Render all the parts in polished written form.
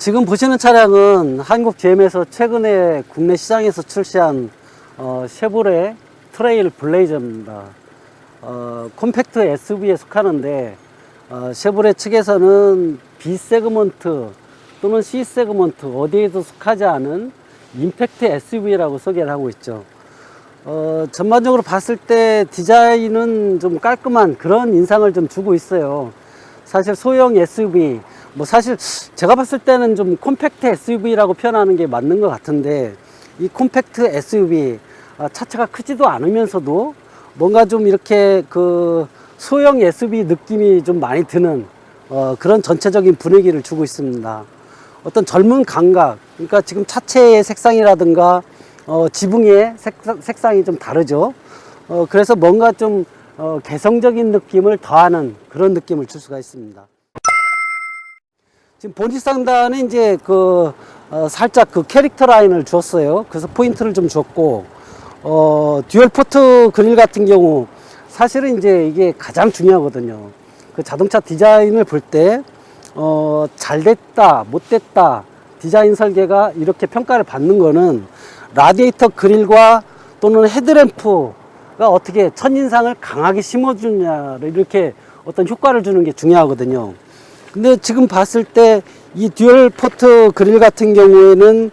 지금 보시는 차량은 한국 GM에서 최근에 국내 시장에서 출시한 쉐보레 트레일 블레이저입니다. 콤팩트 SUV에 속하는데 쉐보레 측에서는 B 세그먼트 또는 C 세그먼트 어디에도 속하지 않은 임팩트 SUV라고 소개를 하고 있죠. 전반적으로 봤을 때 디자인은 좀 깔끔한 그런 인상을 좀 주고 있어요. 사실 소형 SUV, 사실 제가 봤을 때는 좀 콤팩트 SUV라고 표현하는 게 맞는 것 같은데, 이 콤팩트 SUV, 차체가 크지도 않으면서도 뭔가 좀 이렇게 그 소형 SUV 느낌이 좀 많이 드는 그런 전체적인 분위기를 주고 있습니다. 어떤 젊은 감각, 그러니까 지금 차체의 색상이라든가 지붕의 색상이 좀 다르죠. 그래서 뭔가 좀 개성적인 느낌을 더하는 그런 느낌을 줄 수가 있습니다. 지금 본닛 상단에 이제 살짝 그 캐릭터 라인을 줬어요. 그래서 포인트를 좀 줬고, 듀얼 포트 그릴 같은 경우 사실은 이제 이게 가장 중요하거든요. 그 자동차 디자인을 볼 때 잘 됐다, 못 됐다, 디자인 설계가 이렇게 평가를 받는 거는 라디에이터 그릴과 또는 헤드램프가 어떻게 첫인상을 강하게 심어주냐를 이렇게 어떤 효과를 주는 게 중요하거든요. 근데 지금 봤을 때 이 듀얼 포트 그릴 같은 경우에는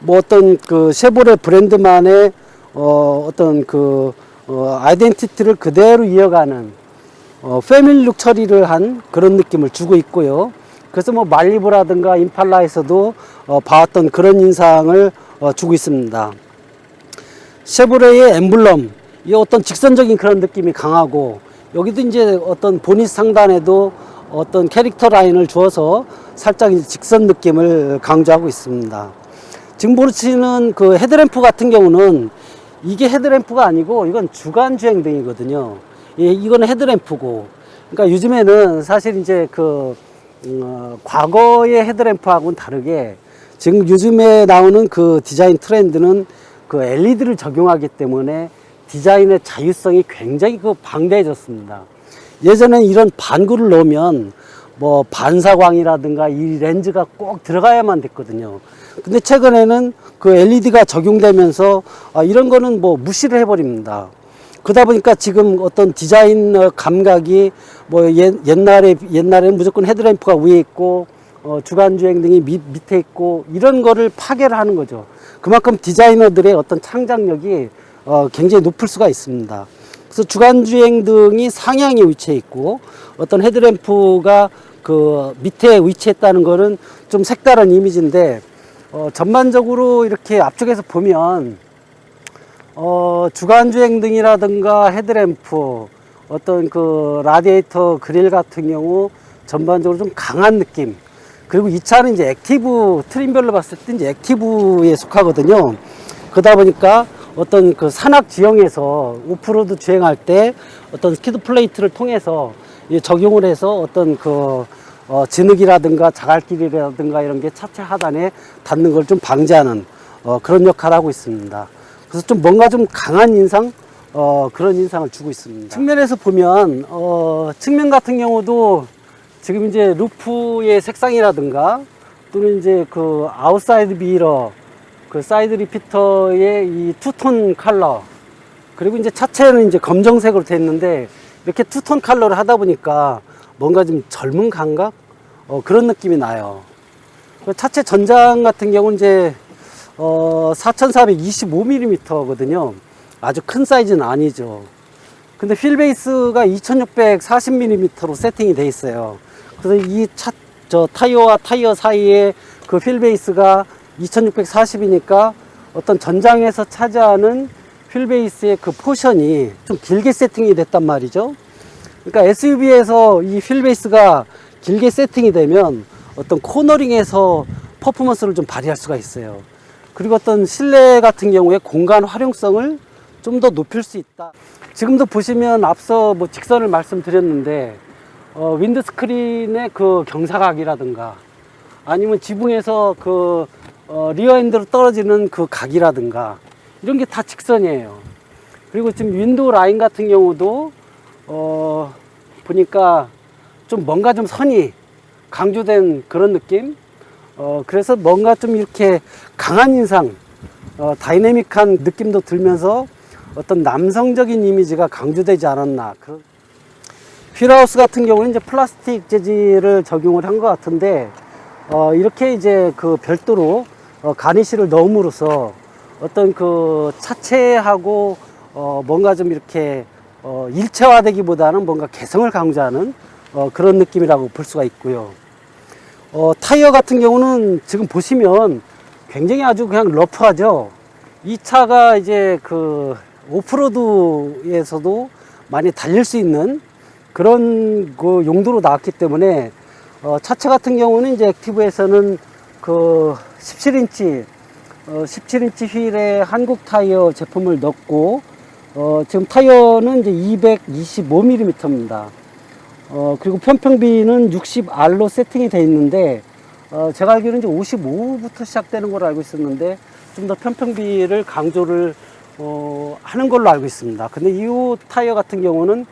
어떤 그 쉐보레 브랜드만의 어떤 아이덴티티를 그대로 이어가는 패밀리룩 처리를 한 그런 느낌을 주고 있고요. 그래서 말리부라든가 임팔라에서도 봐왔던 그런 인상을 주고 있습니다. 쉐보레의 엠블럼, 이 어떤 직선적인 그런 느낌이 강하고, 여기도 이제 어떤 본닛 상단에도 어떤 캐릭터 라인을 주어서 살짝 직선 느낌을 강조하고 있습니다. 지금 보시는 그 헤드램프 같은 경우는 이게 헤드램프가 아니고 이건 주간 주행등이거든요. 이거는 헤드램프고, 그러니까 요즘에는 사실 이제 과거의 헤드램프하고는 다르게 지금 요즘에 나오는 그 디자인 트렌드는 그 LED를 적용하기 때문에 디자인의 자유성이 굉장히 방대해졌습니다. 예전엔 이런 반구를 넣으면 반사광이라든가 이 렌즈가 꼭 들어가야만 됐거든요. 근데 최근에는 그 LED가 적용되면서 이런 거는 무시를 해버립니다. 그러다 보니까 지금 어떤 디자인 감각이 옛날에는 무조건 헤드램프가 위에 있고 주간주행 등이 밑에 있고 이런 거를 파괴를 하는 거죠. 그만큼 디자이너들의 어떤 창작력이 굉장히 높을 수가 있습니다. 그래서 주간주행 등이 상향에 위치해 있고 어떤 헤드램프가 그 밑에 위치했다는 거는 좀 색다른 이미지인데, 전반적으로 이렇게 앞쪽에서 보면 주간주행 등이라든가 헤드램프, 어떤 그 라디에이터 그릴 같은 경우 전반적으로 좀 강한 느낌, 그리고 이 차는 이제 액티브, 트림별로 봤을 때 이제 액티브에 속하거든요. 그러다 보니까 어떤 그 산악 지형에서 오프로드 주행할 때 어떤 스키드 플레이트를 통해서 적용을 해서 어떤 진흙이라든가 자갈길이라든가 이런 게 차체 하단에 닿는 걸 좀 방지하는 그런 역할을 하고 있습니다. 그래서 좀 뭔가 좀 강한 인상, 그런 인상을 주고 있습니다. 측면에서 보면 측면 같은 경우도 지금 이제 루프의 색상이라든가 또는 이제 그 아웃사이드 미러, 그 사이드 리피터의 이 투톤 컬러, 그리고 이제 차체는 이제 검정색으로 됐는데 이렇게 투톤 컬러를 하다 보니까 뭔가 좀 젊은 감각, 그런 느낌이 나요. 차체 전장 같은 경우는 이제 4425mm거든요. 아주 큰 사이즈는 아니죠. 근데 휠 베이스가 2640mm로 세팅이 돼 있어요. 그래서 이 타이어와 타이어 사이에 그 휠 베이스가 2640이니까 어떤 전장에서 차지하는 휠 베이스의 그 포션이 좀 길게 세팅이 됐단 말이죠. 그러니까 SUV에서 이 휠 베이스가 길게 세팅이 되면 어떤 코너링에서 퍼포먼스를 좀 발휘할 수가 있어요. 그리고 어떤 실내 같은 경우에 공간 활용성을 좀 더 높일 수 있다. 지금도 보시면 앞서 직선을 말씀드렸는데 윈드 스크린의 그 경사각이라든가 아니면 지붕에서 리어 엔드로 떨어지는 그 각이라든가 이런 게 다 직선이에요. 그리고 지금 윈도우 라인 같은 경우도 보니까 좀 뭔가 좀 선이 강조된 그런 느낌, 그래서 뭔가 좀 이렇게 강한 인상, 다이내믹한 느낌도 들면서 어떤 남성적인 이미지가 강조되지 않았나. 휠하우스 같은 경우는 이제 플라스틱 재질을 적용을 한 것 같은데, 이렇게 이제 그 별도로 가니쉬를 넣음으로써 어떤 그 차체하고 뭔가 좀 이렇게 일체화되기보다는 뭔가 개성을 강조하는 그런 느낌이라고 볼 수가 있고요. 타이어 같은 경우는 지금 보시면 굉장히 아주 그냥 러프하죠. 이 차가 이제 그 오프로드에서도 많이 달릴 수 있는 그런 그 용도로 나왔기 때문에 차체 같은 경우는 이제 액티브에서는 그 17인치 휠에 한국 타이어 제품을 넣고 지금 타이어는 이제 225mm입니다. 그리고 편평비는 60R로 세팅이 되어 있는데 제가 알기로는 이제 55부터 시작되는 걸로 알고 있었는데 좀 더 편평비를 강조를 하는 걸로 알고 있습니다. 근데 이 타이어 같은 경우는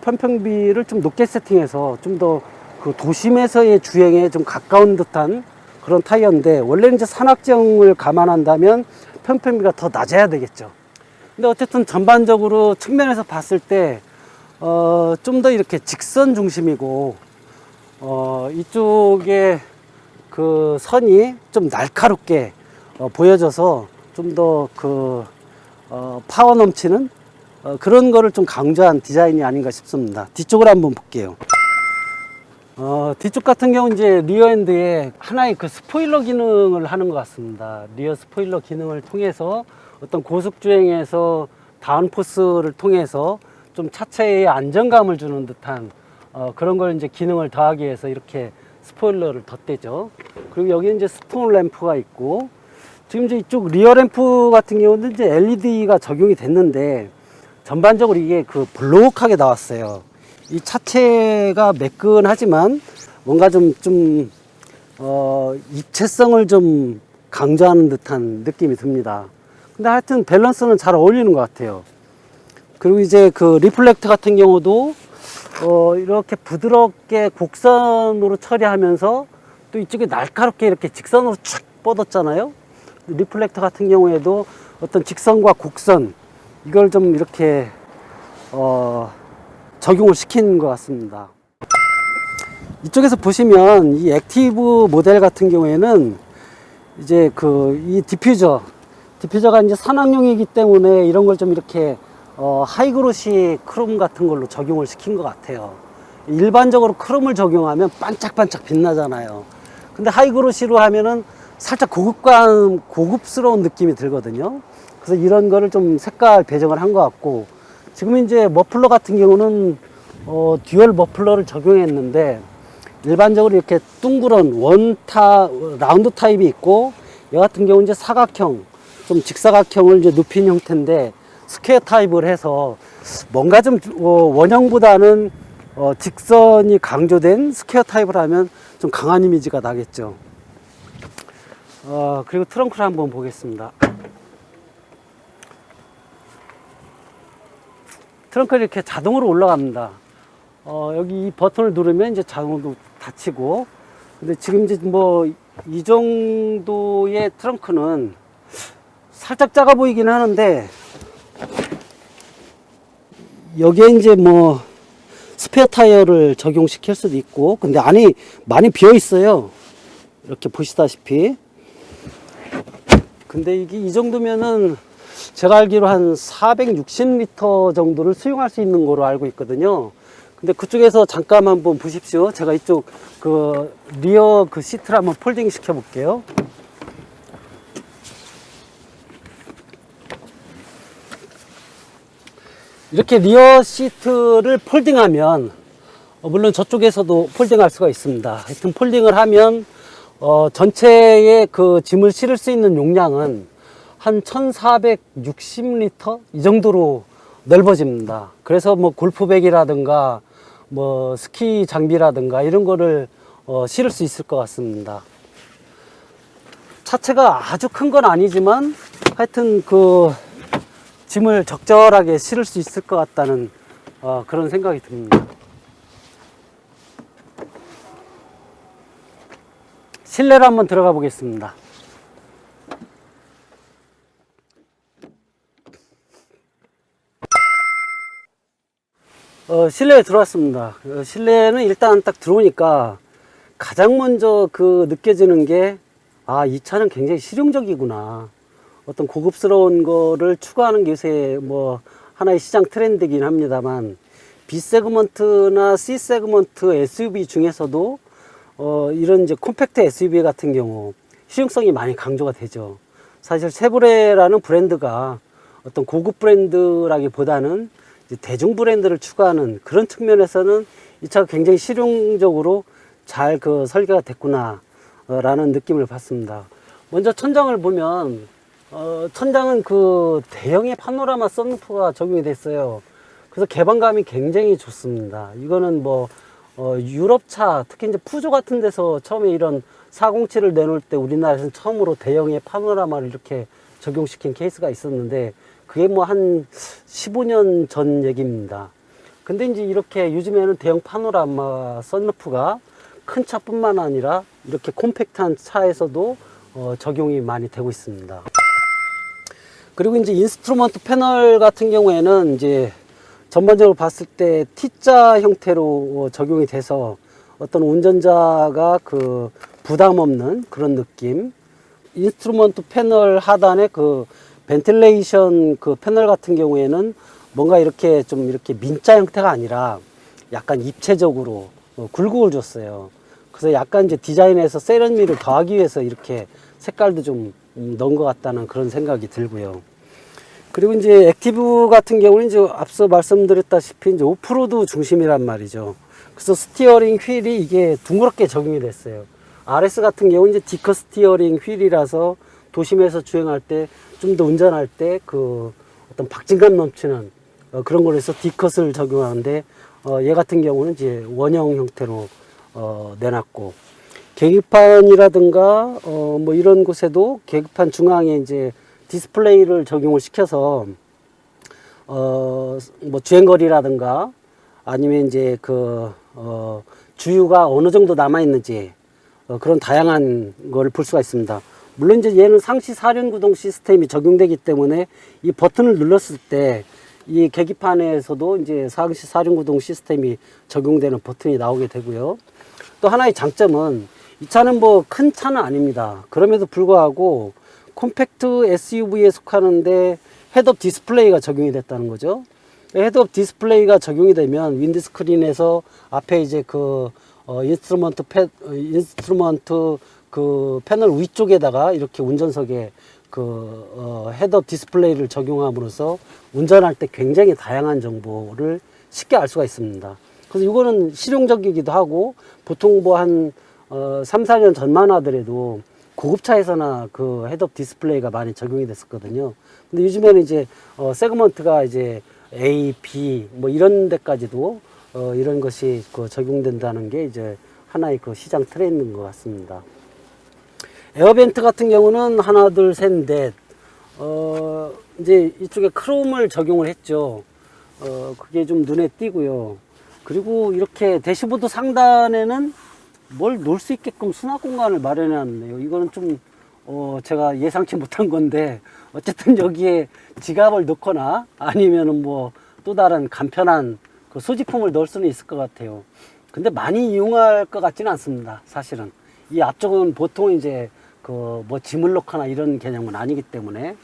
편평비를 좀 높게 세팅해서 좀 더 그 도심에서의 주행에 좀 가까운 듯한 그런 타이어인데, 원래는 이제 산악지형을 감안한다면 편평비가 더 낮아야 되겠죠. 근데 어쨌든 전반적으로 측면에서 봤을 때 좀 더 이렇게 직선 중심이고 이쪽에 그 선이 좀 날카롭게 보여져서 좀 더 그 파워 넘치는 그런 거를 좀 강조한 디자인이 아닌가 싶습니다. 뒤쪽을 한번 볼게요. 뒤쪽 같은 경우 이제 리어엔드에 하나의 그 스포일러 기능을 하는 것 같습니다. 리어 스포일러 기능을 통해서 어떤 고속 주행에서 다운포스를 통해서 좀 차체에 안정감을 주는 듯한 그런 걸 이제 기능을 더하기 위해서 이렇게 스포일러를 덧대죠. 그리고 여기 이제 스톤 램프가 있고, 지금 이제 이쪽 리어 램프 같은 경우는 이제 LED가 적용이 됐는데 전반적으로 이게 그 블록하게 나왔어요. 이 차체가 매끈하지만 뭔가 입체성을 좀 강조하는 듯한 느낌이 듭니다. 근데 하여튼 밸런스는 잘 어울리는 것 같아요. 그리고 이제 그 리플렉터 같은 경우도 이렇게 부드럽게 곡선으로 처리하면서 또 이쪽에 날카롭게 이렇게 직선으로 촥 뻗었잖아요. 리플렉터 같은 경우에도 어떤 직선과 곡선, 이걸 좀 이렇게 적용을 시킨 것 같습니다. 이쪽에서 보시면 이 액티브 모델 같은 경우에는 이제 그 이 디퓨저가 이제 산악용이기 때문에 이런 걸 좀 이렇게 하이그로시 크롬 같은 걸로 적용을 시킨 것 같아요. 일반적으로 크롬을 적용하면 반짝반짝 빛나잖아요. 근데 하이그로시로 하면은 살짝 고급스러운 느낌이 들거든요. 그래서 이런 거를 좀 색깔 배정을 한 것 같고, 지금 이제 머플러 같은 경우는 듀얼 머플러를 적용했는데, 일반적으로 이렇게 둥그런 라운드 타입이 있고, 이 같은 경우는 이제 사각형, 좀 직사각형을 이제 눕힌 형태인데 스퀘어 타입을 해서 뭔가 좀 원형보다는 직선이 강조된 스퀘어 타입을 하면 좀 강한 이미지가 나겠죠. 그리고 트렁크를 한번 보겠습니다. 트렁크가 이렇게 자동으로 올라갑니다. 여기 이 버튼을 누르면 이제 자동으로 닫히고, 근데 지금 이제 뭐 이 정도의 트렁크는 살짝 작아 보이긴 하는데, 여기에 이제 뭐 스페어 타이어를 적용시킬 수도 있고, 근데 안이 많이 비어 있어요. 이렇게 보시다시피. 근데 이게 이 정도면은 제가 알기로 한 460리터 정도를 수용할 수 있는 거로 알고 있거든요. 근데 그쪽에서 잠깐 한번 보십시오. 제가 이쪽 그 리어 그 시트를 한번 폴딩 시켜 볼게요. 이렇게 리어 시트를 폴딩하면 물론 저쪽에서도 폴딩할 수가 있습니다. 하여튼 폴딩을 하면 전체의 그 짐을 실을 수 있는 용량은 한 1460리터 이 정도로 넓어집니다. 그래서 뭐 골프백이라든가 뭐 스키 장비라든가 이런 거를 실을 수 있을 것 같습니다. 차체가 아주 큰 건 아니지만 하여튼 그 짐을 적절하게 실을 수 있을 것 같다는 그런 생각이 듭니다. 실내로 한번 들어가 보겠습니다. 실내에 들어왔습니다. 실내는 일단 딱 들어오니까 가장 먼저 느껴지는 게, 이 차는 굉장히 실용적이구나. 어떤 고급스러운 거를 추구하는 게 요새 하나의 시장 트렌드긴 합니다만, B 세그먼트나 C 세그먼트 SUV 중에서도 이런 이제 콤팩트 SUV 같은 경우 실용성이 많이 강조가 되죠. 사실 쉐보레라는 브랜드가 어떤 고급 브랜드라기보다는 대중 브랜드를 추구하는 그런 측면에서는 이 차가 굉장히 실용적으로 잘 설계가 됐구나 라는 느낌을 받습니다. 먼저 천장을 보면 천장은 대형의 파노라마 선루프가 적용이 됐어요. 그래서 개방감이 굉장히 좋습니다. 이거는 유럽차, 특히 이제 푸조 같은 데서 처음에 이런 407을 내놓을 때 우리나라에서는 처음으로 대형의 파노라마를 이렇게 적용시킨 케이스가 있었는데, 그게 한 15년 전 얘기입니다. 근데 이제 이렇게 요즘에는 대형 파노라마 선루프가 큰 차뿐만 아니라 이렇게 콤팩트한 차에서도 적용이 많이 되고 있습니다. 그리고 이제 인스트루먼트 패널 같은 경우에는 이제 전반적으로 봤을 때 T자 형태로 적용이 돼서 어떤 운전자가 부담 없는 그런 느낌. 인스트루먼트 패널 하단에 벤틸레이션 패널 같은 경우에는 뭔가 이렇게 좀 이렇게 민자 형태가 아니라 약간 입체적으로 굴곡을 줬어요. 그래서 약간 이제 디자인에서 세련미를 더하기 위해서 이렇게 색깔도 좀 넣은 것 같다는 그런 생각이 들고요. 그리고 이제 액티브 같은 경우는 이제 앞서 말씀드렸다시피 이제 오프로드 중심이란 말이죠. 그래서 스티어링 휠이 이게 둥그렇게 적용이 됐어요. RS 같은 경우는 이제 디커 스티어링 휠이라서 도심에서 주행할 때 좀 더 운전할 때 어떤 박진감 넘치는 그런 걸로 해서 디컷을 적용하는데, 얘 같은 경우는 이제 원형 형태로 내놨고, 계기판이라든가 이런 곳에도 계기판 중앙에 이제 디스플레이를 적용을 시켜서 주행거리라든가 아니면 이제 주유가 어느 정도 남아 있는지 그런 다양한 걸 볼 수가 있습니다. 물론 이제 얘는 상시 사륜구동 시스템이 적용되기 때문에 이 버튼을 눌렀을 때 이 계기판에서도 이제 상시 사륜구동 시스템이 적용되는 버튼이 나오게 되고요. 또 하나의 장점은 이 차는 큰 차는 아닙니다. 그럼에도 불구하고 콤팩트 SUV에 속하는데 헤드업 디스플레이가 적용이 됐다는 거죠. 헤드업 디스플레이가 적용이 되면 윈드스크린에서 앞에 이제 인스트루먼트 패널 위쪽에다가 이렇게 운전석에 헤드업 디스플레이를 적용함으로써 운전할 때 굉장히 다양한 정보를 쉽게 알 수가 있습니다. 그래서 이거는 실용적이기도 하고, 보통 한 3, 4년 전만 하더라도 고급차에서나 헤드업 디스플레이가 많이 적용이 됐었거든요. 근데 요즘에는 이제 세그먼트가 이제 A, B 이런 데까지도 이런 것이 적용된다는 게 이제 하나의 시장 트렌드인 것 같습니다. 에어벤트 같은 경우는 하나, 둘, 셋, 넷. 이제 이쪽에 크롬을 적용을 했죠. 그게 좀 눈에 띄고요. 그리고 이렇게 대시보드 상단에는 뭘 놓을 수 있게끔 수납 공간을 마련해 놨네요. 이거는 좀 제가 예상치 못한 건데, 어쨌든 여기에 지갑을 넣거나 아니면은 또 다른 간편한 소지품을 넣을 수는 있을 것 같아요. 근데 많이 이용할 것 같지는 않습니다, 사실은. 이 앞쪽은 보통 이제 짐을 넣거나 이런 개념은 아니기 때문에.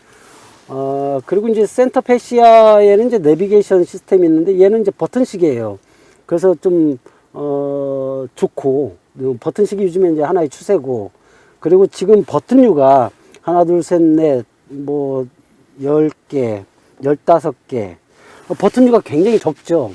그리고 이제 센터 패시아에는 이제 내비게이션 시스템이 있는데, 얘는 이제 버튼식이에요. 그래서 좀 좋고, 버튼식이 요즘에 이제 하나의 추세고, 그리고 지금 버튼류가 하나, 둘, 셋, 넷, 10개, 15개. 버튼류가 굉장히 적죠.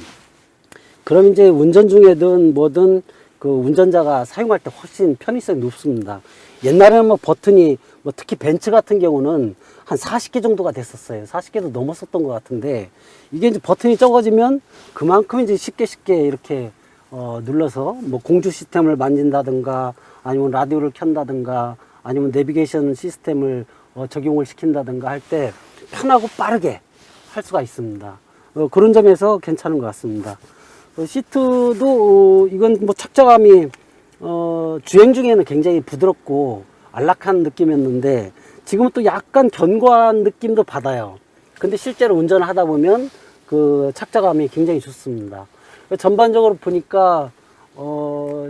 그럼 이제 운전 중에든 뭐든 운전자가 사용할 때 훨씬 편의성이 높습니다. 옛날에는 버튼이 특히 벤츠 같은 경우는 한 40개 정도가 됐었어요. 40개도 넘었었던 것 같은데, 이게 이제 버튼이 적어지면 그만큼 이제 쉽게 이렇게 눌러서 공주 시스템을 만진다든가 아니면 라디오를 켠다든가 아니면 내비게이션 시스템을 적용을 시킨다든가 할 때 편하고 빠르게 할 수가 있습니다. 그런 점에서 괜찮은 것 같습니다. 시트도 이건 착자감이 주행 중에는 굉장히 부드럽고 안락한 느낌이었는데 지금은 또 약간 견고한 느낌도 받아요. 근데 실제로 운전을 하다 보면 그 착자감이 굉장히 좋습니다. 전반적으로 보니까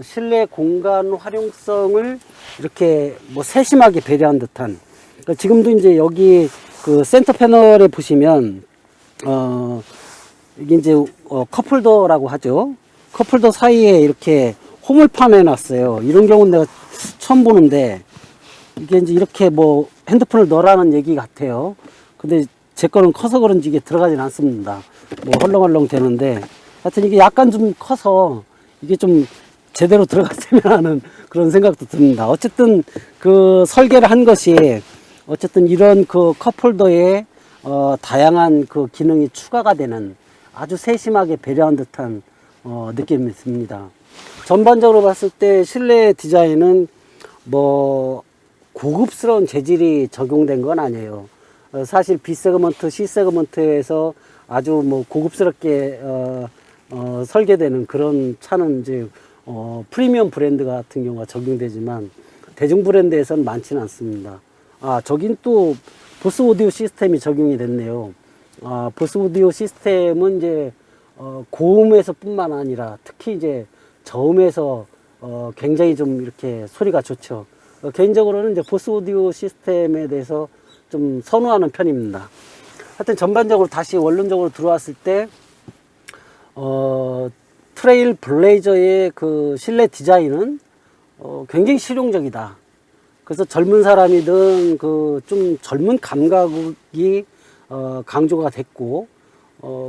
실내 공간 활용성을 이렇게 뭐 세심하게 배려한 듯한, 그러니까 지금도 이제 여기 그 센터 패널에 보시면 이게 이제 컵홀더라고 하죠. 컵홀더 사이에 이렇게 홈을 파내 놨어요. 이런 경우는 내가 처음 보는데 이게 이제 이렇게 뭐 핸드폰을 넣으라는 얘기 같아요. 근데 제 거는 커서 그런지 이게 들어가진 않습니다. 뭐 헐렁헐렁 되는데 하여튼 이게 약간 좀 커서 이게 좀 제대로 들어갔으면 하는 그런 생각도 듭니다. 어쨌든 그 설계를 한 것이 어쨌든 이런 그 컵홀더에 다양한 그 기능이 추가가 되는 아주 세심하게 배려한 듯한 느낌이 듭니다. 전반적으로 봤을 때 실내 디자인은 뭐 고급스러운 재질이 적용된 건 아니에요. 사실 B 세그먼트, C 세그먼트에서 아주 뭐 고급스럽게 설계되는 그런 차는 이제 프리미엄 브랜드 같은 경우가 적용되지만 대중 브랜드에서는 많지는 않습니다. 저긴 또 보스 오디오 시스템이 적용이 됐네요. 보스 오디오 시스템은 이제 고음에서 뿐만 아니라 특히 이제 저음에서 굉장히 좀 이렇게 소리가 좋죠. 개인적으로는 이제 보스 오디오 시스템에 대해서 좀 선호하는 편입니다. 하여튼 전반적으로 다시 원론적으로 들어왔을 때 트레일 블레이저의 그 실내 디자인은 굉장히 실용적이다. 그래서 젊은 사람이든 그 좀 젊은 감각이 강조가 됐고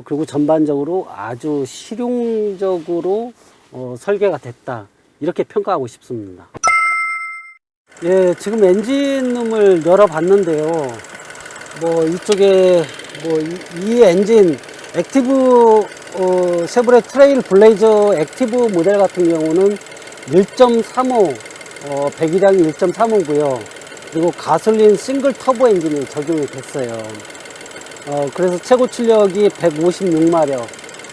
그리고 전반적으로 아주 실용적으로 설계가 됐다, 이렇게 평가하고 싶습니다. 예, 지금 엔진룸을 열어봤는데요. 뭐 이쪽에 뭐 이 엔진 액티브 쉐보레 트레일 블레이저 액티브 모델 같은 경우는 1.35 배기량이 1.35고요. 그리고 가솔린 싱글 터보 엔진이 적용이 됐어요. 그래서 최고 출력이 156마력,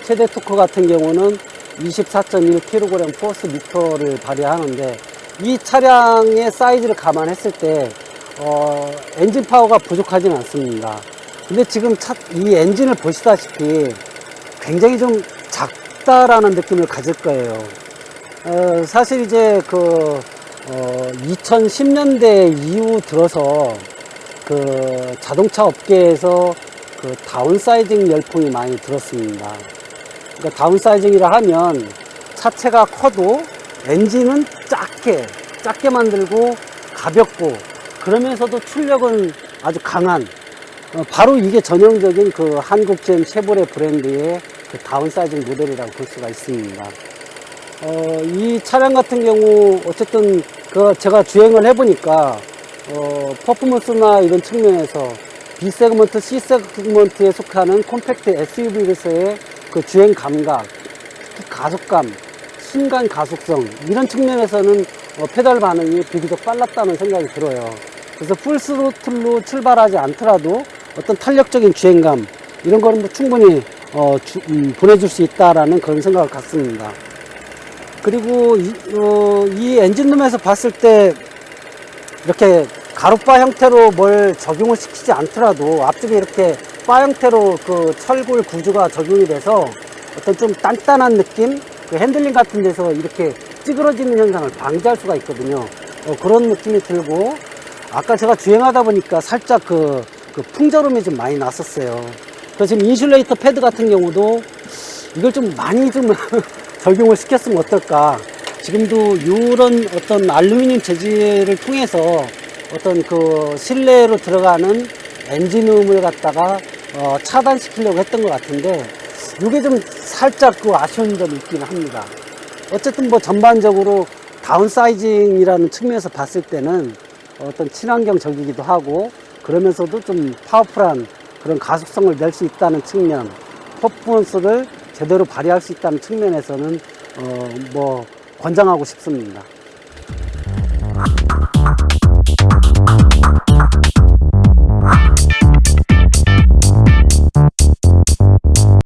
최대 토크 같은 경우는 24.1kg 포스 미터를 발휘하는데 이 차량의 사이즈를 감안했을 때 엔진 파워가 부족하지는 않습니다. 근데 지금 이 엔진을 보시다시피 굉장히 좀 작다라는 느낌을 가질 거예요. 사실 이제 그 2010년대 이후 들어서 그 자동차 업계에서 그 다운사이징 열풍이 많이 들었습니다. 그러니까 다운사이징이라 하면 차체가 커도 엔진은 작게 만들고 가볍고 그러면서도 출력은 아주 강한, 바로 이게 전형적인 그 한국 GM 쉐보레 브랜드의 그 다운사이징 모델이라고 볼 수가 있습니다. 이 차량 같은 경우 어쨌든 그 제가 주행을 해보니까 퍼포먼스나 이런 측면에서 B 세그먼트, C 세그먼트에 속하는 콤팩트 SUV로서의 그 주행 감각, 특히 가속감, 순간 가속성, 이런 측면에서는 페달 반응이 비교적 빨랐다는 생각이 들어요. 그래서 풀스로틀로 출발하지 않더라도 어떤 탄력적인 주행감, 이런 거는 뭐 충분히 보내줄 수 있다라는 그런 생각을 갖습니다. 그리고 이 엔진룸에서 봤을 때 이렇게 가로바 형태로 뭘 적용을 시키지 않더라도 앞쪽에 이렇게 바 형태로 그 철골 구조가 적용이 돼서 어떤 좀 단단한 느낌, 그 핸들링 같은 데서 이렇게 찌그러지는 현상을 방지할 수가 있거든요. 그런 느낌이 들고, 아까 제가 주행하다 보니까 살짝 그 풍절음이 좀 많이 났었어요. 그래서 지금 인슐레이터 패드 같은 경우도 이걸 좀 많이 좀 적용을 시켰으면 어떨까. 지금도 이런 어떤 알루미늄 재질을 통해서 어떤 그 실내로 들어가는 엔진음을 갖다가 차단시키려고 했던 것 같은데 이게 좀 살짝 그 아쉬운 점이 있긴 합니다. 어쨌든 뭐 전반적으로 다운사이징이라는 측면에서 봤을 때는 어떤 친환경적이기도 하고 그러면서도 좀 파워풀한 그런 가속성을 낼 수 있다는 측면, 퍼포먼스를 제대로 발휘할 수 있다는 측면에서는 뭐 권장하고 싶습니다.